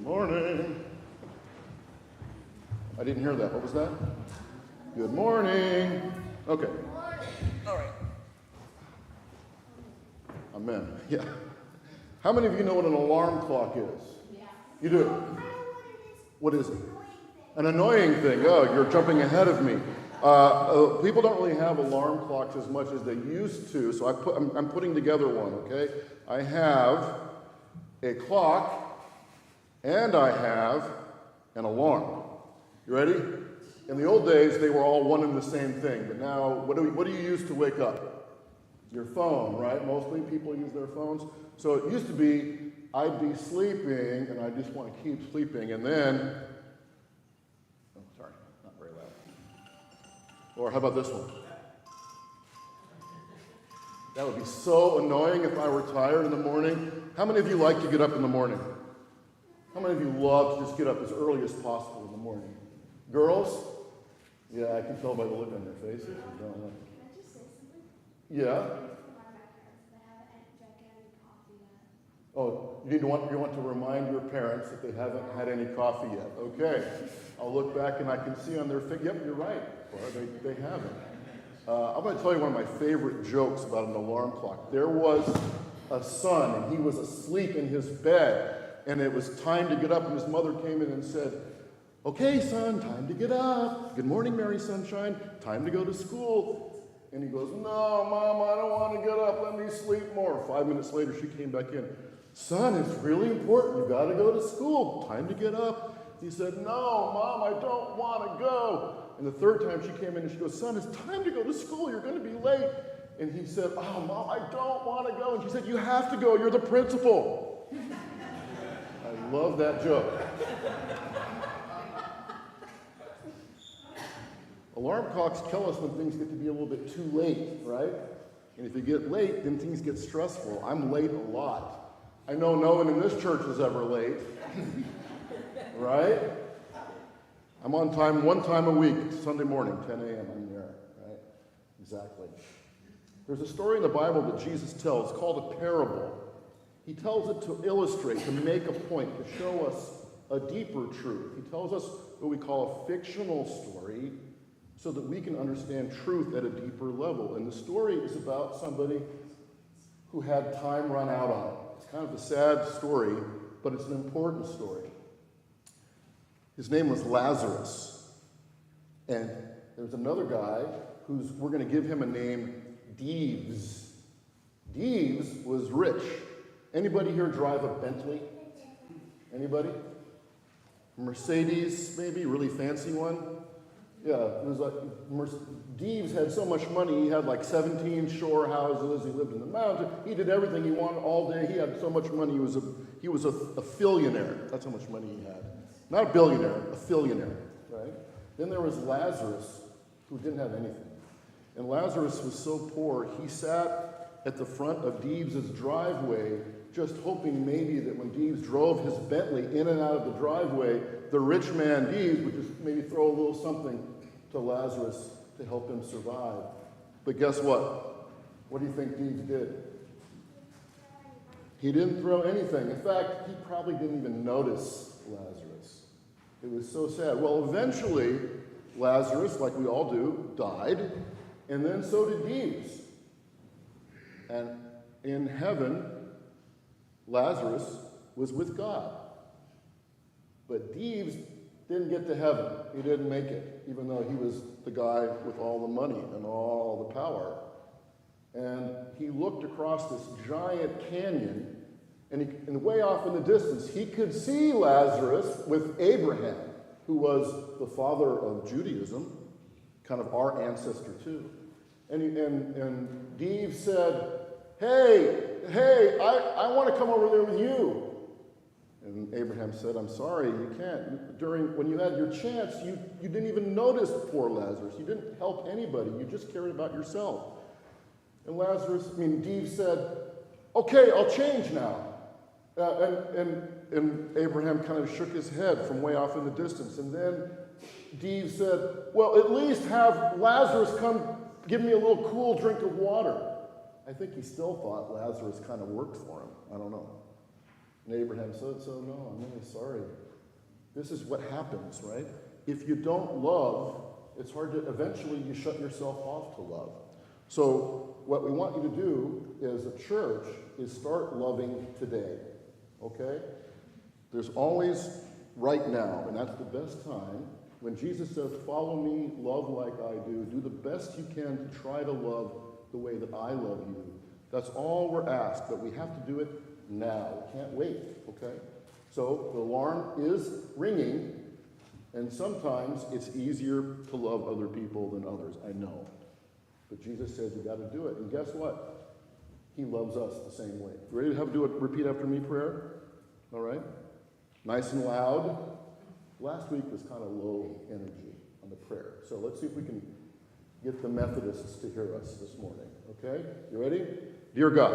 Morning. I didn't hear that. What was that? Good morning. Okay. All right. Amen. Yeah. How many of you know what an alarm clock is? Yeah. You do? What is it? An annoying thing. Oh, you're jumping ahead of me. People don't really have alarm clocks as much as they used to, so I'm putting together one, okay? I have a clock and I have an alarm. You ready? In the old days, they were all one and the same thing, but now, what do you use to wake up? Your phone, right? Mostly people use their phones. So it used to be, I'd be sleeping, and I just want to keep sleeping, and then, oh, sorry, not very loud. Or how about this one? That would be so annoying if I were tired in the morning. How many of you like to get up in the morning? How many of you love to just get up as early as possible in the morning? Girls? Yeah, I can tell by the look on their faces. Can I just say something? Yeah. Oh, you want to remind your parents that they haven't had any coffee yet. Okay. I'll look back and I can see on their face. Yep, you're right. Well, they haven't. I'm going to tell you one of my favorite jokes about an alarm clock. There was a son, and he was asleep in his bed, and it was time to get up, and his mother came in and said, "Okay, son, time to get up. Good morning, Mary Sunshine. Time to go to school." And he goes, "No, Mom, I don't want to get up. Let me sleep more." 5 minutes later, she came back in. "Son, it's really important. You got to go to school. Time to get up." He said, "No, Mom, I don't want to go." And the third time she came in and she goes, "Son, it's time to go to school. You're going to be late." And he said, "Oh, Mom, I don't want to go." And she said, "You have to go. You're the principal." I love that joke. Alarm clocks tell us when things get to be a little bit too late, right? And if you get late, then things get stressful. I'm late a lot. I know no one in this church is ever late, right? I'm on time one time a week, Sunday morning, 10 a.m. I'm there, right? Exactly. There's a story in the Bible that Jesus tells called a parable. He tells it to illustrate, to make a point, to show us a deeper truth. He tells us what we call a fictional story so that we can understand truth at a deeper level. And the story is about somebody who had time run out on him. It's kind of a sad story, but it's an important story. His name was Lazarus. And there's another guy we're going to give him a name, Deeves. Deeves was rich. Anybody here drive a Bentley? Anybody? Mercedes, maybe? Really fancy one? Yeah, it was like, Deeves had so much money, he had like 17 shore houses, he lived in the mountains, he did everything he wanted all day, he had so much money, he was a fillionaire. That's how much money he had. Not a billionaire, a fillionaire, right? Then there was Lazarus, who didn't have anything. And Lazarus was so poor, he sat at the front of Deeves' driveway, just hoping maybe that when Deeves drove his Bentley in and out of the driveway, the rich man Deeves would just maybe throw a little something to Lazarus to help him survive. But guess what? What do you think Deeves did? He didn't throw anything. In fact, he probably didn't even notice Lazarus. It was so sad. Well, eventually, Lazarus, like we all do, died, and then so did Deeves. And in heaven, Lazarus was with God. But Deeves didn't get to heaven. He didn't make it, even though he was the guy with all the money and all the power. And he looked across this giant canyon, and way off in the distance, he could see Lazarus with Abraham, who was the father of Judaism, kind of our ancestor too. And Deeves said, hey, I want to come over there with you. And Abraham said, "I'm sorry, you can't. When you had your chance, you didn't even notice poor Lazarus. You didn't help anybody. You just cared about yourself." And Deeves said, "Okay, I'll change now." And Abraham kind of shook his head from way off in the distance. And then Deeves said, "Well, at least have Lazarus come give me a little cool drink of water." I think he still thought Lazarus kind of worked for him. I don't know. And Abraham said, so no, I'm really sorry. This is what happens, right? If you don't love, it's hard to, eventually you shut yourself off to love. So what we want you to do as a church is start loving today, okay? There's always right now, and that's the best time, when Jesus says, follow me, love like I do the best you can to try to love the way that I love you. That's all we're asked, but we have to do it now. We can't wait, okay? So the alarm is ringing, and sometimes it's easier to love other people than others, I know. But Jesus says you got to do it, and guess what? He loves us the same way. Ready to do a repeat after me prayer? All right? Nice and loud. Last week was kind of low energy on the prayer, so let's see if we can get the Methodists to hear us this morning, okay? You ready? Dear God.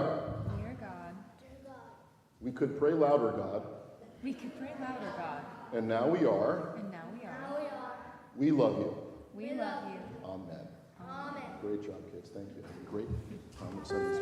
Dear God. Dear God. We could pray louder, God. We could pray louder, God. And now we are. And now we are. We love you. We love you. Amen. Amen. Great job, kids. Thank you. Great time at 7:16.